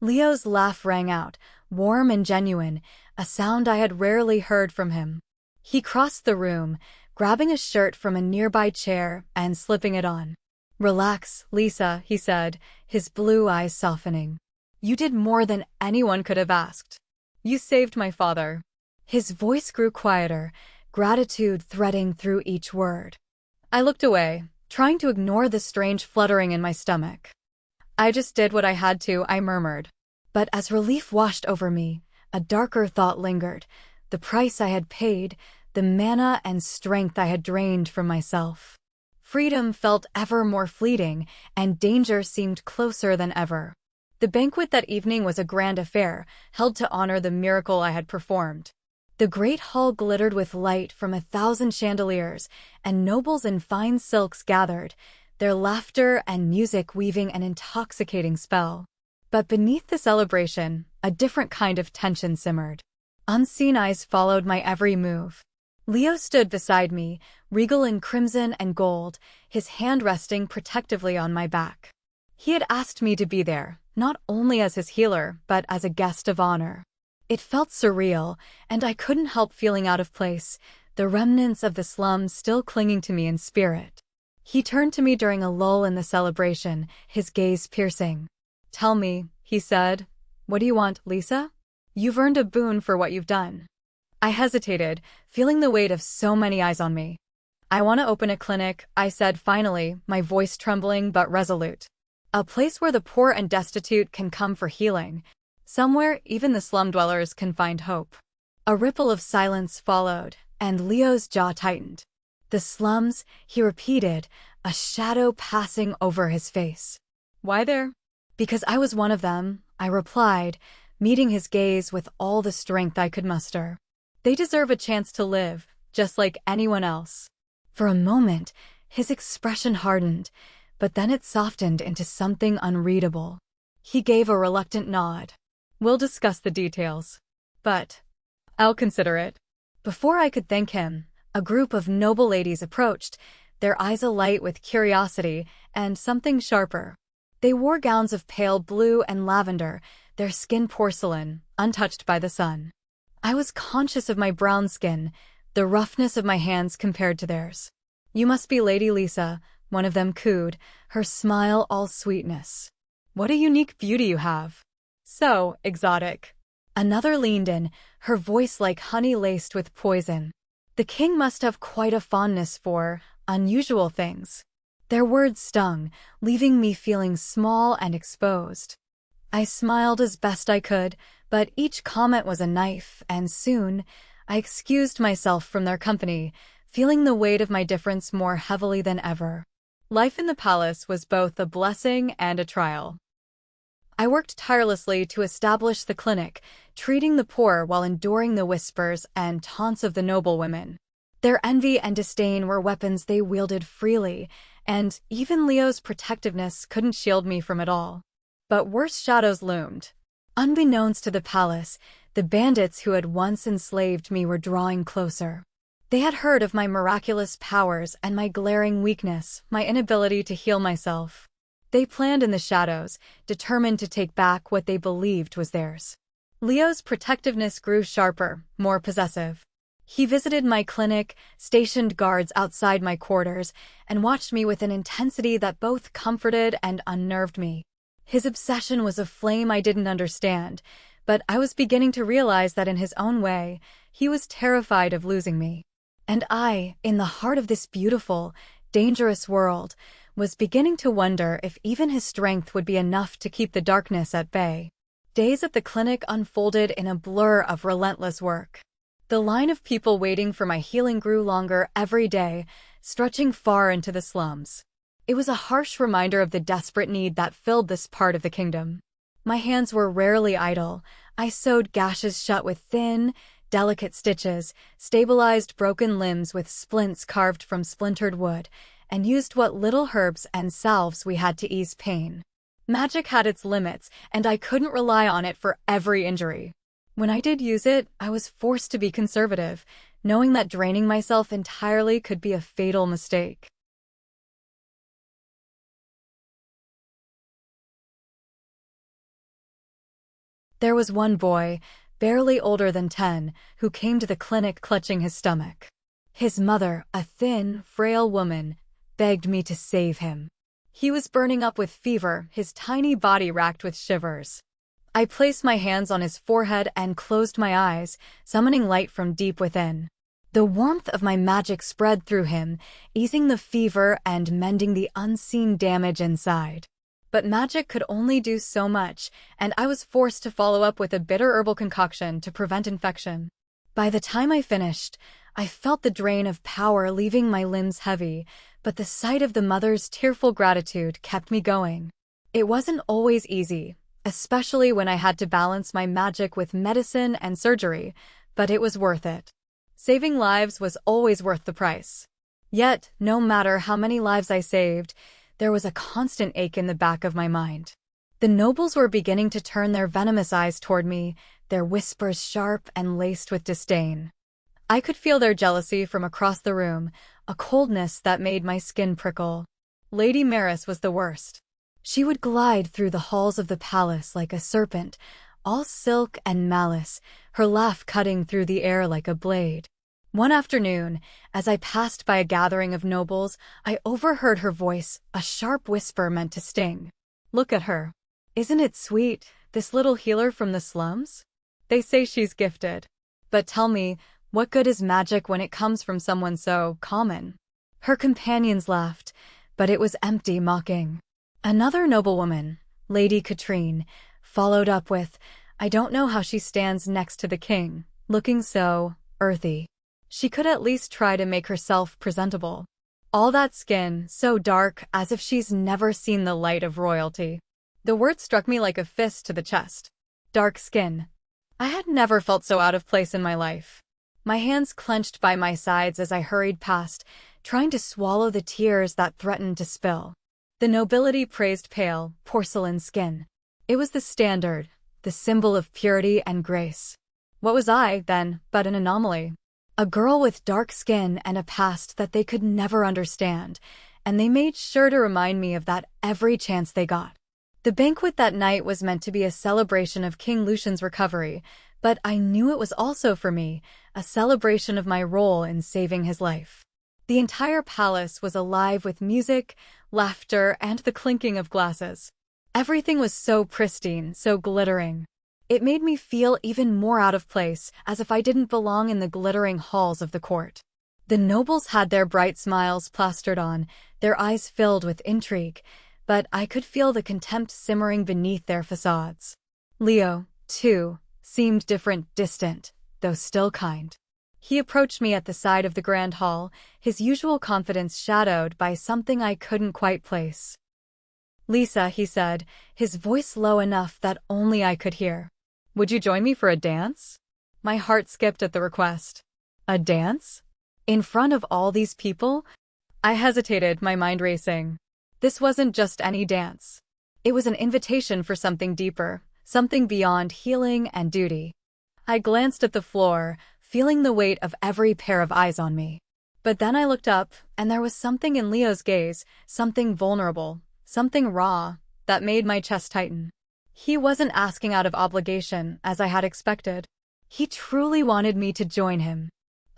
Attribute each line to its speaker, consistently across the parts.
Speaker 1: Leo's laugh rang out, warm and genuine, a sound I had rarely heard from him. He crossed the room, grabbing a shirt from a nearby chair and slipping it on. "Relax, Lisa," he said, his blue eyes softening. "You did more than anyone could have asked. You saved my father." His voice grew quieter, gratitude threading through each word. I looked away, trying to ignore the strange fluttering in my stomach. "I just did what I had to," I murmured. But as relief washed over me, a darker thought lingered. The price I had paid, the mana and strength I had drained from myself. Freedom felt ever more fleeting, and danger seemed closer than ever. The banquet that evening was a grand affair, held to honor the miracle I had performed. The great hall glittered with light from 1,000 chandeliers, and nobles in fine silks gathered, their laughter and music weaving an intoxicating spell. But beneath the celebration, a different kind of tension simmered. Unseen eyes followed my every move. Leo stood beside me, regal in crimson and gold, his hand resting protectively on my back. He had asked me to be there, not only as his healer, but as a guest of honor. It felt surreal, and I couldn't help feeling out of place, the remnants of the slums still clinging to me in spirit. He turned to me during a lull in the celebration, his gaze piercing. "Tell me," he said, "what do you want, Lisa? You've earned a boon for what you've done." I hesitated, feeling the weight of so many eyes on me. "I want to open a clinic," I said finally, my voice trembling but resolute. "A place where the poor and destitute can come for healing. Somewhere even the slum dwellers can find hope." A ripple of silence followed, and Leo's jaw tightened. "The slums," he repeated, a shadow passing over his face. "Why there?" "Because I was one of them," I replied, meeting his gaze with all the strength I could muster. "They deserve a chance to live, just like anyone else." For a moment, his expression hardened, but then it softened into something unreadable. He gave a reluctant nod. "We'll discuss the details. But I'll consider it." Before I could thank him, a group of noble ladies approached, their eyes alight with curiosity and something sharper. They wore gowns of pale blue and lavender, their skin porcelain, untouched by the sun. I was conscious of my brown skin, the roughness of my hands compared to theirs. "You must be Lady Lisa," one of them cooed, her smile all sweetness. "What a unique beauty you have. So exotic." Another leaned in, her voice like honey laced with poison. "The king must have quite a fondness for unusual things." Their words stung, leaving me feeling small and exposed. I smiled as best I could, but each comment was a knife, and soon I excused myself from their company, feeling the weight of my difference more heavily than ever. Life in the palace was both a blessing and a trial. I worked tirelessly to establish the clinic, treating the poor while enduring the whispers and taunts of the noblewomen. Their envy and disdain were weapons they wielded freely, and even Leo's protectiveness couldn't shield me from it all. But worse shadows loomed. Unbeknownst to the palace, the bandits who had once enslaved me were drawing closer. They had heard of my miraculous powers and my glaring weakness, my inability to heal myself. They planned in the shadows, determined to take back what they believed was theirs. Leo's protectiveness grew sharper, more possessive. He visited my clinic, stationed guards outside my quarters, and watched me with an intensity that both comforted and unnerved me. His obsession was a flame I didn't understand, but I was beginning to realize that in his own way, he was terrified of losing me. And I, in the heart of this beautiful, dangerous world, was beginning to wonder if even his strength would be enough to keep the darkness at bay. Days at the clinic unfolded in a blur of relentless work. The line of people waiting for my healing grew longer every day, stretching far into the slums. It was a harsh reminder of the desperate need that filled this part of the kingdom. My hands were rarely idle. I sewed gashes shut with thin, delicate stitches, stabilized broken limbs with splints carved from splintered wood, and used what little herbs and salves we had to ease pain. Magic had its limits, and I couldn't rely on it for every injury. When I did use it, I was forced to be conservative, knowing that draining myself entirely could be a fatal mistake. There was one boy, barely older than 10, who came to the clinic clutching his stomach. His mother, a thin, frail woman, begged me to save him. He was burning up with fever, his tiny body racked with shivers. I placed my hands on his forehead and closed my eyes, summoning light from deep within. The warmth of my magic spread through him, easing the fever and mending the unseen damage inside. But magic could only do so much, and I was forced to follow up with a bitter herbal concoction to prevent infection. By the time I finished, I felt the drain of power leaving my limbs heavy, but the sight of the mother's tearful gratitude kept me going. It wasn't always easy, especially when I had to balance my magic with medicine and surgery, but it was worth it. Saving lives was always worth the price. Yet, no matter how many lives I saved, there was a constant ache in the back of my mind. The nobles were beginning to turn their venomous eyes toward me, their whispers sharp and laced with disdain. I could feel their jealousy from across the room, a coldness that made my skin prickle. Lady Maris was the worst. She would glide through the halls of the palace like a serpent, all silk and malice, her laugh cutting through the air like a blade. One afternoon, as I passed by a gathering of nobles, I overheard her voice, a sharp whisper meant to sting. "Look at her. Isn't it sweet, this little healer from the slums? They say she's gifted. But tell me, what good is magic when it comes from someone so common?" Her companions laughed, but it was empty mocking. Another noblewoman, Lady Katrine, followed up with, "I don't know how she stands next to the king, looking so earthy. She could at least try to make herself presentable. All that skin, so dark as if she's never seen the light of royalty." The word struck me like a fist to the chest. Dark skin. I had never felt so out of place in my life. My hands clenched by my sides as I hurried past, trying to swallow the tears that threatened to spill. The nobility praised pale, porcelain skin. It was the standard, the symbol of purity and grace. What was I, then, but an anomaly? A girl with dark skin and a past that they could never understand, and they made sure to remind me of that every chance they got. The banquet that night was meant to be a celebration of King Lucian's recovery, but I knew it was also for me, a celebration of my role in saving his life. The entire palace was alive with music, laughter, and the clinking of glasses. Everything was so pristine, so glittering. It made me feel even more out of place, as if I didn't belong in the glittering halls of the court. The nobles had their bright smiles plastered on, their eyes filled with intrigue, but I could feel the contempt simmering beneath their facades. Leo, too, seemed different, distant, though still kind. He approached me at the side of the grand hall, his usual confidence shadowed by something I couldn't quite place. "Lisa," he said, his voice low enough that only I could hear. "Would you join me for a dance?" My heart skipped at the request. A dance? In front of all these people? I hesitated, my mind racing. This wasn't just any dance. It was an invitation for something deeper, something beyond healing and duty. I glanced at the floor, feeling the weight of every pair of eyes on me. But then I looked up, and there was something in Leo's gaze, something vulnerable, something raw, that made my chest tighten. He wasn't asking out of obligation, as I had expected. He truly wanted me to join him.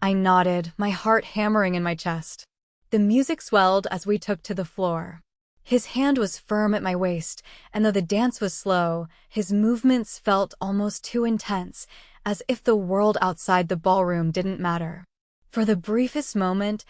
Speaker 1: I nodded, my heart hammering in my chest. The music swelled as we took to the floor. His hand was firm at my waist, and though the dance was slow, his movements felt almost too intense, as if the world outside the ballroom didn't matter. For the briefest moment,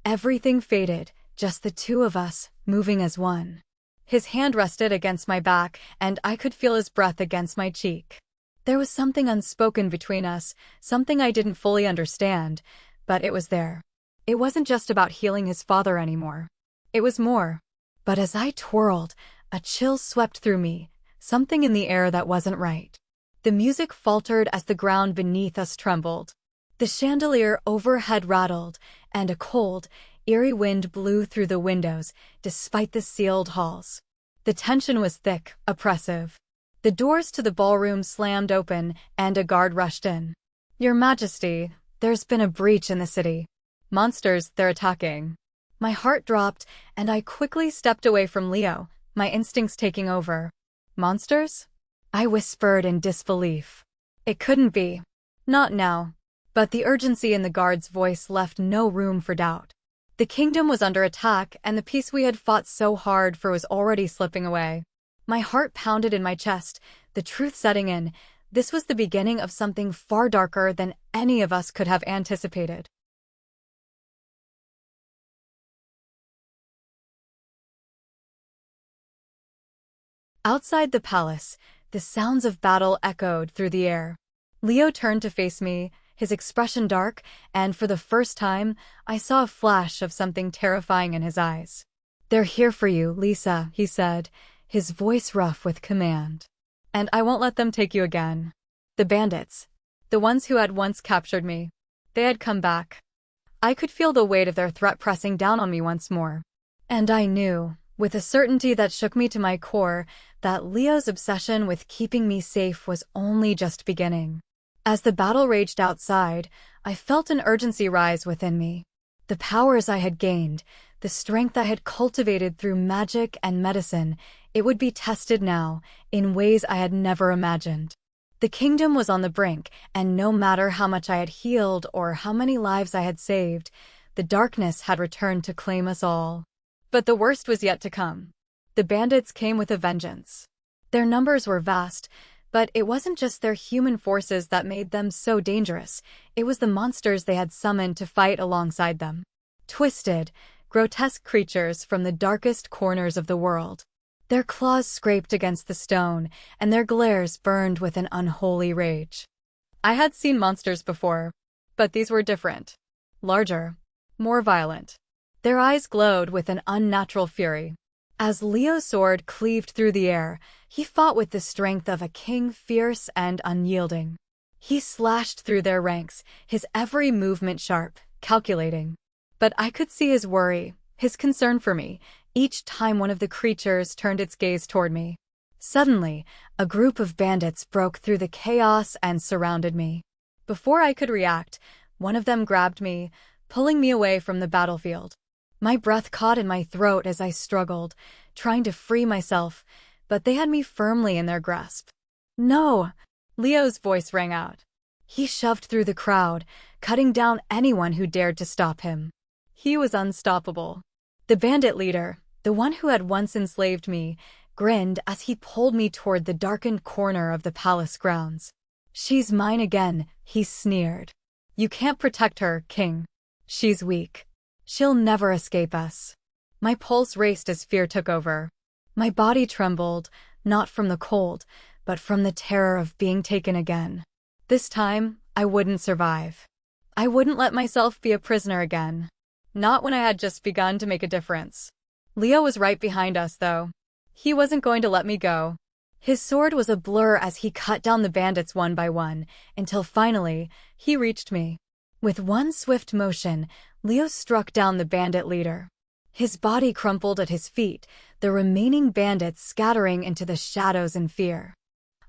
Speaker 1: everything faded, just the two of us, moving as one. His hand rested against my back, and I could feel his breath against my cheek. There was something unspoken between us, something I didn't fully understand, but it was there. It wasn't just about healing his father anymore. It was more. But as I twirled, a chill swept through me, something in the air that wasn't right. The music faltered as the ground beneath us trembled. The chandelier overhead rattled, and a cold, eerie wind blew through the windows, despite the sealed halls. The tension was thick, oppressive. The doors to the ballroom slammed open, and a guard rushed in. "Your Majesty, there's been a breach in the city. Monsters, they're attacking." My heart dropped, and I quickly stepped away from Leo, my instincts taking over. Monsters? I whispered in disbelief. It couldn't be. Not now. But the urgency in the guard's voice left no room for doubt. The kingdom was under attack, and the peace we had fought so hard for was already slipping away. My heart pounded in my chest, the truth setting in. This was the beginning of something far darker than any of us could have anticipated. Outside the palace, the sounds of battle echoed through the air. Leo turned to face me, his expression dark, and for the first time, I saw a flash of something terrifying in his eyes. "They're here for you, Lisa," he said, his voice rough with command. "And I won't let them take you again." The bandits, the ones who had once captured me, they had come back. I could feel the weight of their threat pressing down on me once more. And I knew, with a certainty that shook me to my core, that Leo's obsession with keeping me safe was only just beginning. As the battle raged outside, I felt an urgency rise within me. The powers I had gained, the strength I had cultivated through magic and medicine, it would be tested now, in ways I had never imagined. The kingdom was on the brink, and no matter how much I had healed or how many lives I had saved, the darkness had returned to claim us all. But the worst was yet to come. The bandits came with a vengeance. Their numbers were vast, but it wasn't just their human forces that made them so dangerous, it was the monsters they had summoned to fight alongside them. Twisted, grotesque creatures from the darkest corners of the world. Their claws scraped against the stone, and their glares burned with an unholy rage. I had seen monsters before, but these were different. Larger, more violent. Their eyes glowed with an unnatural fury. As Leo's sword cleaved through the air, he fought with the strength of a king, fierce and unyielding. He slashed through their ranks, his every movement sharp, calculating. But I could see his worry, his concern for me, each time one of the creatures turned its gaze toward me. Suddenly, a group of bandits broke through the chaos and surrounded me. Before I could react, one of them grabbed me, pulling me away from the battlefield. My breath caught in my throat as I struggled, trying to free myself, but they had me firmly in their grasp. "No!" Leo's voice rang out. He shoved through the crowd, cutting down anyone who dared to stop him. He was unstoppable. The bandit leader, the one who had once enslaved me, grinned as he pulled me toward the darkened corner of the palace grounds. "She's mine again," he sneered. "You can't protect her, King. She's weak. She'll never escape us." My pulse raced as fear took over. My body trembled, not from the cold, but from the terror of being taken again. This time, I wouldn't survive. I wouldn't let myself be a prisoner again. Not when I had just begun to make a difference. Leo was right behind us, though. He wasn't going to let me go. His sword was a blur as he cut down the bandits one by one, until finally, he reached me. With one swift motion, Leo struck down the bandit leader. His body crumpled at his feet, the remaining bandits scattering into the shadows in fear.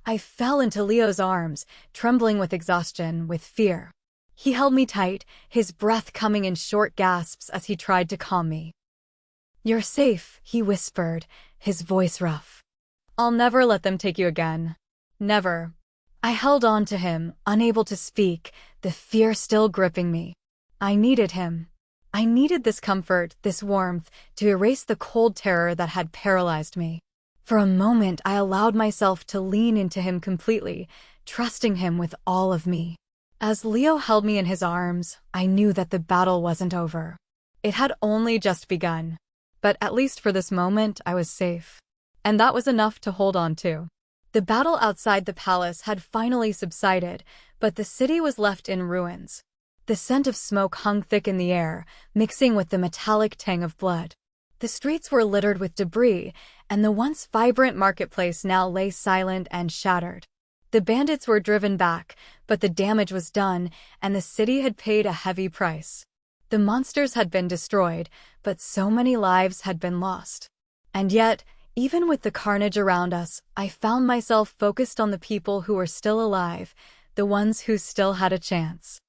Speaker 1: I fell into Leo's arms, trembling with exhaustion, with fear. He held me tight, his breath coming in short gasps as he tried to calm me. "You're safe," he whispered, his voice rough. "I'll never let them take you again. Never." I held on to him, unable to speak, the fear still gripping me. I needed him. I needed this comfort, this warmth, to erase the cold terror that had paralyzed me. For a moment, I allowed myself to lean into him completely, trusting him with all of me. As Leo held me in his arms, I knew that the battle wasn't over. It had only just begun. But at least for this moment, I was safe. And that was enough to hold on to. The battle outside the palace had finally subsided, but the city was left in ruins. The scent of smoke hung thick in the air, mixing with the metallic tang of blood. The streets were littered with debris, and the once vibrant marketplace now lay silent and shattered. The bandits were driven back, but the damage was done, and the city had paid a heavy price. The monsters had been destroyed, but so many lives had been lost. And yet, even with the carnage around us, I found myself focused on the people who were still alive, the ones who still had a chance.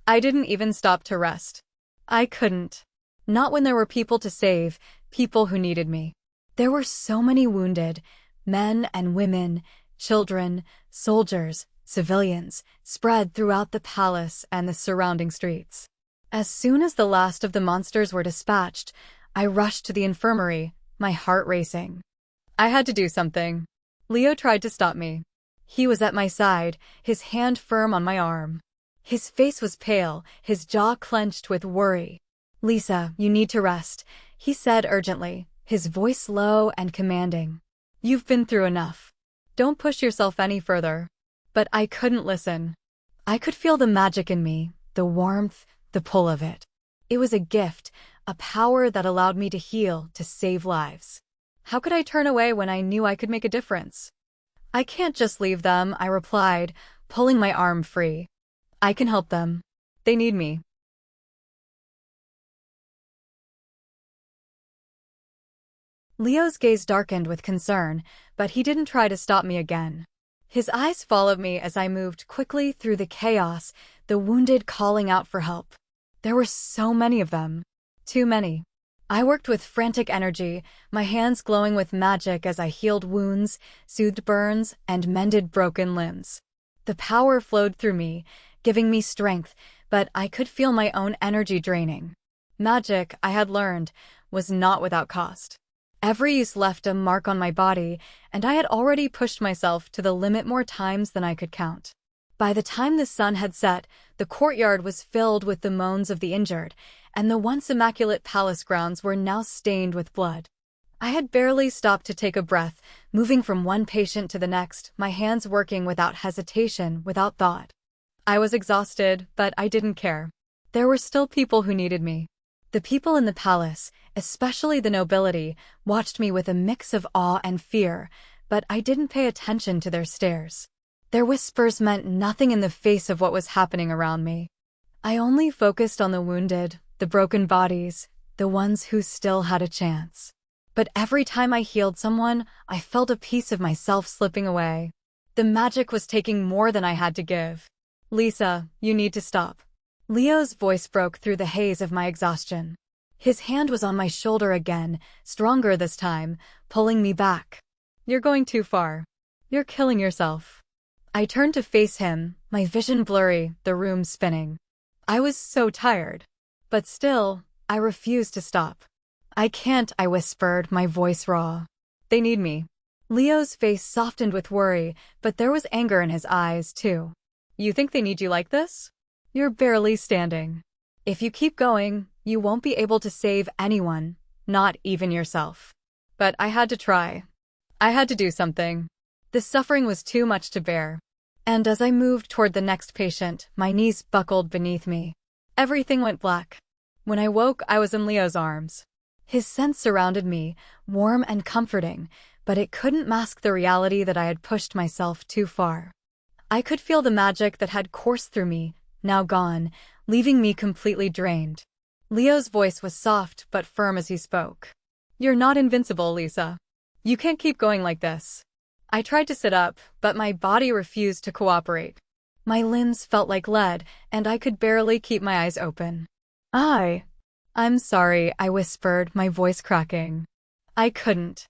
Speaker 1: I didn't even stop to rest. I couldn't. Not when there were people to save, people who needed me. There were so many wounded, men and women, Children, soldiers, civilians spread throughout the palace and the surrounding streets. As soon as the last of the monsters were dispatched, I rushed to the infirmary, my heart racing. I had to do something. Leo tried to stop me. He was at my side, his hand firm on my arm. His face was pale, his jaw clenched with worry. "Lisa, you need to rest," he said urgently, his voice low and commanding. "You've been through enough. Don't push yourself any further." But I couldn't listen. I could feel the magic in me, the warmth, the pull of it. It was a gift, a power that allowed me to heal, to save lives. How could I turn away when I knew I could make a difference? "I can't just leave them," I replied, pulling my arm free. "I can help them. They need me." Leo's gaze darkened with concern, but he didn't try to stop me again. His eyes followed me as I moved quickly through the chaos, the wounded calling out for help. There were so many of them. Too many. I worked with frantic energy, my hands glowing with magic as I healed wounds, soothed burns, and mended broken limbs. The power flowed through me, giving me strength, but I could feel my own energy draining. Magic, I had learned, was not without cost. Every use left a mark on my body, and I had already pushed myself to the limit more times than I could count. By the time the sun had set, the courtyard was filled with the moans of the injured, and the once immaculate palace grounds were now stained with blood. I had barely stopped to take a breath, moving from one patient to the next, my hands working without hesitation, without thought. I was exhausted, but I didn't care. There were still people who needed me. The people in the palace, especially the nobility, watched me with a mix of awe and fear, but I didn't pay attention to their stares. Their whispers meant nothing in the face of what was happening around me. I only focused on the wounded, the broken bodies, the ones who still had a chance. But every time I healed someone, I felt a piece of myself slipping away. The magic was taking more than I had to give. "Lisa, you need to stop." Leo's voice broke through the haze of my exhaustion. His hand was on my shoulder again, stronger this time, pulling me back. "You're going too far. You're killing yourself." I turned to face him, my vision blurry, the room spinning. I was so tired. But still, I refused to stop. "I can't," I whispered, my voice raw. "They need me." Leo's face softened with worry, but there was anger in his eyes, too. "You think they need you like this? You're barely standing. If you keep going, you won't be able to save anyone, not even yourself." But I had to try. I had to do something. The suffering was too much to bear. And as I moved toward the next patient, my knees buckled beneath me. Everything went black. When I woke, I was in Leo's arms. His scent surrounded me, warm and comforting, but it couldn't mask the reality that I had pushed myself too far. I could feel the magic that had coursed through me, now gone, leaving me completely drained. Leo's voice was soft but firm as he spoke. "You're not invincible, Lisa. You can't keep going like this." I tried to sit up, but my body refused to cooperate. My limbs felt like lead, and I could barely keep my eyes open. I'm sorry," I whispered, my voice cracking. I couldn't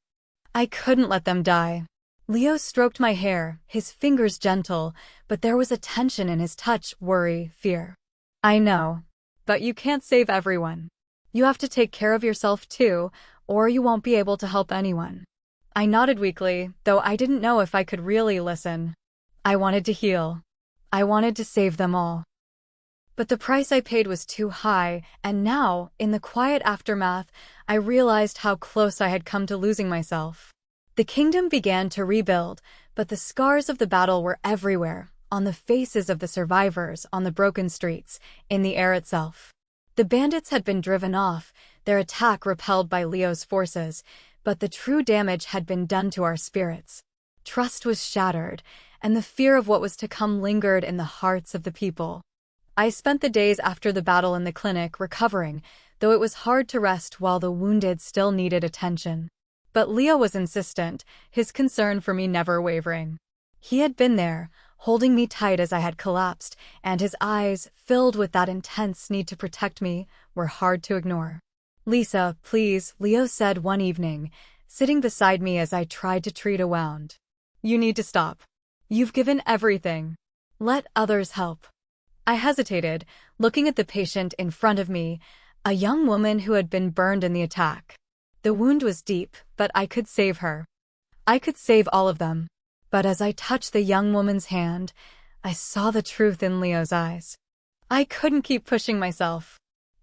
Speaker 1: let them die." Leo stroked my hair, his fingers gentle, but there was a tension in his touch, worry, fear. "I know. But you can't save everyone. You have to take care of yourself too, or you won't be able to help anyone." I nodded weakly, though I didn't know if I could really listen. I wanted to heal. I wanted to save them all. But the price I paid was too high, and now, in the quiet aftermath, I realized how close I had come to losing myself. The kingdom began to rebuild, but the scars of the battle were everywhere, on the faces of the survivors, on the broken streets, in the air itself. The bandits had been driven off, their attack repelled by Leo's forces, but the true damage had been done to our spirits. Trust was shattered, and the fear of what was to come lingered in the hearts of the people. I spent the days after the battle in the clinic recovering, though it was hard to rest while the wounded still needed attention. But Leo was insistent, his concern for me never wavering. He had been there, holding me tight as I had collapsed, and his eyes, filled with that intense need to protect me, were hard to ignore. "Lisa, please," Leo said one evening, sitting beside me as I tried to treat a wound. You need to stop. You've given everything. Let others help. I hesitated, looking at the patient in front of me, a young woman who had been burned in the attack. The wound was deep, but I could save her. I could save all of them. But as I touched the young woman's hand, I saw the truth in Leo's eyes. I couldn't keep pushing myself.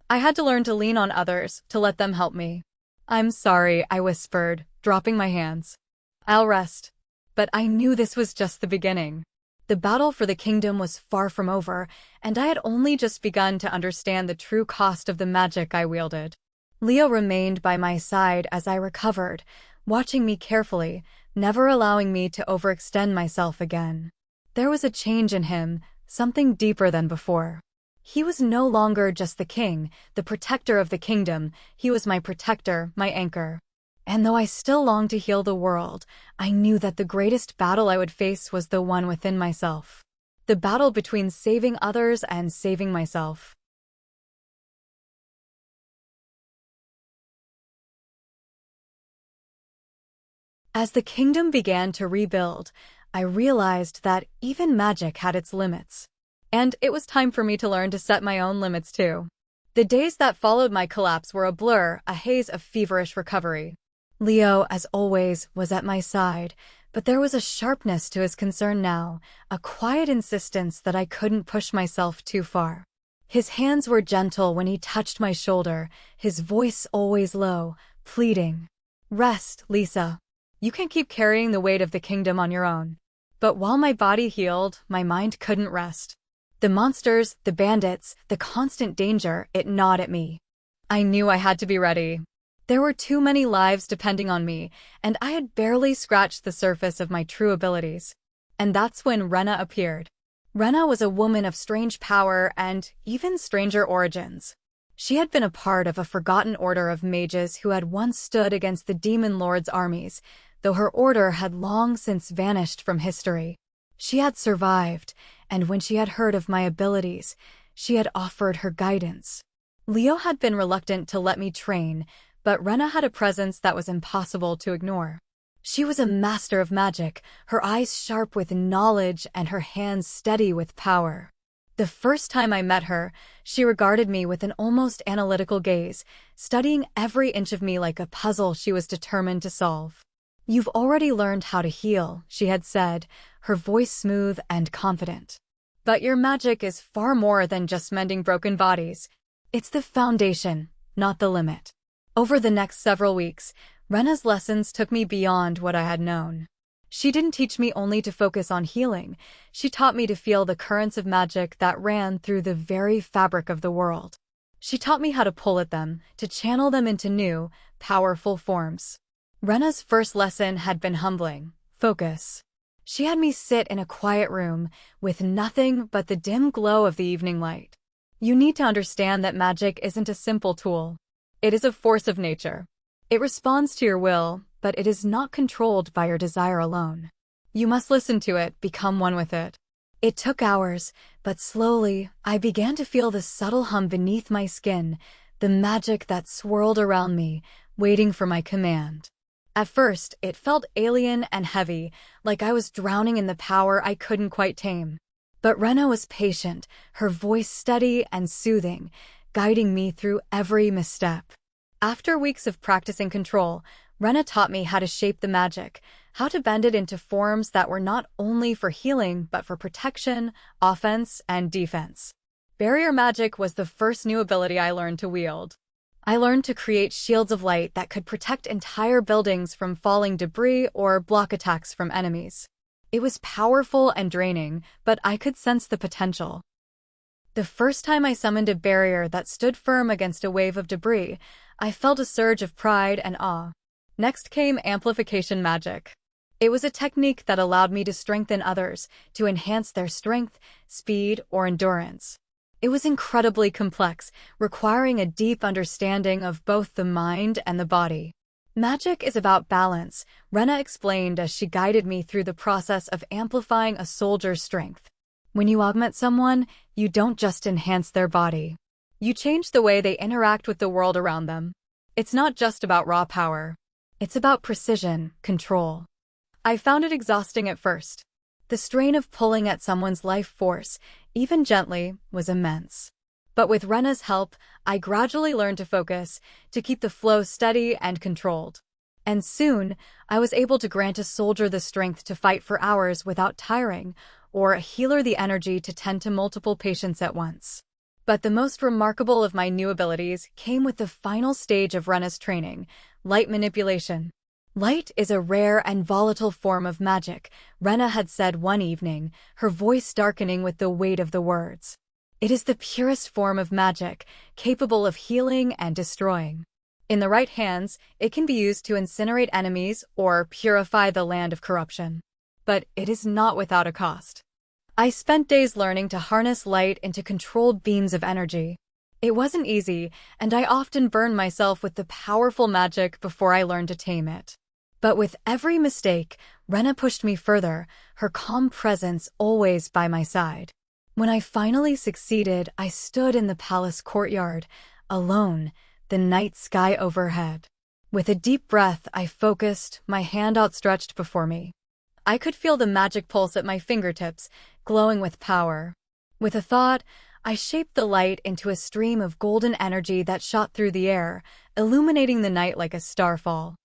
Speaker 1: I had to learn to lean on others, to let them help me. I'm sorry, I whispered, dropping my hands. I'll rest. But I knew this was just the beginning. The battle for the kingdom was far from over, and I had only just begun to understand the true cost of the magic I wielded. Leo remained by my side as I recovered, watching me carefully, never allowing me to overextend myself again. There was a change in him, something deeper than before. He was no longer just the king, the protector of the kingdom. He was my protector, my anchor. And though I still longed to heal the world, I knew that the greatest battle I would face was the one within myself. The battle between saving others and saving myself. As the kingdom began to rebuild, I realized that even magic had its limits. And it was time for me to learn to set my own limits too. The days that followed my collapse were a blur, a haze of feverish recovery. Leo, as always, was at my side, but there was a sharpness to his concern now, a quiet insistence that I couldn't push myself too far. His hands were gentle when he touched my shoulder, his voice always low, pleading. Rest, Lisa. You can't keep carrying the weight of the kingdom on your own. But while my body healed, my mind couldn't rest. The monsters, the bandits, the constant danger, it gnawed at me. I knew I had to be ready. There were too many lives depending on me, and I had barely scratched the surface of my true abilities. And that's when Rena appeared. Rena was a woman of strange power and even stranger origins. She had been a part of a forgotten order of mages who had once stood against the demon lord's armies, though her order had long since vanished from history. She had survived, and when she had heard of my abilities, she had offered her guidance. Leo had been reluctant to let me train, but Rena had a presence that was impossible to ignore. She was a master of magic, her eyes sharp with knowledge and her hands steady with power. The first time I met her, she regarded me with an almost analytical gaze, studying every inch of me like a puzzle she was determined to solve. You've already learned how to heal, she had said, her voice smooth and confident. But your magic is far more than just mending broken bodies. It's the foundation, not the limit. Over the next several weeks, Rena's lessons took me beyond what I had known. She didn't teach me only to focus on healing, she taught me to feel the currents of magic that ran through the very fabric of the world. She taught me how to pull at them, to channel them into new, powerful forms. Rena's first lesson had been humbling: focus. She had me sit in a quiet room, with nothing but the dim glow of the evening light. You need to understand that magic isn't a simple tool. It is a force of nature. It responds to your will, but it is not controlled by your desire alone. You must listen to it, become one with it. It took hours, but slowly, I began to feel the subtle hum beneath my skin, the magic that swirled around me, waiting for my command. At first, it felt alien and heavy, like I was drowning in the power I couldn't quite tame. But Rena was patient, her voice steady and soothing, guiding me through every misstep. After weeks of practicing control, Rena taught me how to shape the magic, how to bend it into forms that were not only for healing but for protection, offense, and defense. Barrier magic was the first new ability I learned to wield. I learned to create shields of light that could protect entire buildings from falling debris or block attacks from enemies. It was powerful and draining, but I could sense the potential. The first time I summoned a barrier that stood firm against a wave of debris, I felt a surge of pride and awe. Next came amplification magic. It was a technique that allowed me to strengthen others, to enhance their strength, speed, or endurance. It was incredibly complex, requiring a deep understanding of both the mind and the body. Magic is about balance, Rena explained as she guided me through the process of amplifying a soldier's strength. When you augment someone, you don't just enhance their body. You change the way they interact with the world around them. It's not just about raw power. It's about precision, control. I found it exhausting at first. The strain of pulling at someone's life force, even gently, was immense. But with Rena's help, I gradually learned to focus, to keep the flow steady and controlled. And soon, I was able to grant a soldier the strength to fight for hours without tiring, or a healer the energy to tend to multiple patients at once. But the most remarkable of my new abilities came with the final stage of Rena's training, light manipulation. Light is a rare and volatile form of magic, Rena had said one evening, her voice darkening with the weight of the words. It is the purest form of magic, capable of healing and destroying. In the right hands, it can be used to incinerate enemies or purify the land of corruption. But it is not without a cost. I spent days learning to harness light into controlled beams of energy. It wasn't easy, and I often burned myself with the powerful magic before I learned to tame it. But with every mistake, Rena pushed me further, her calm presence always by my side. When I finally succeeded, I stood in the palace courtyard, alone, the night sky overhead. With a deep breath, I focused, my hand outstretched before me. I could feel the magic pulse at my fingertips, glowing with power. With a thought, I shaped the light into a stream of golden energy that shot through the air, illuminating the night like a starfall.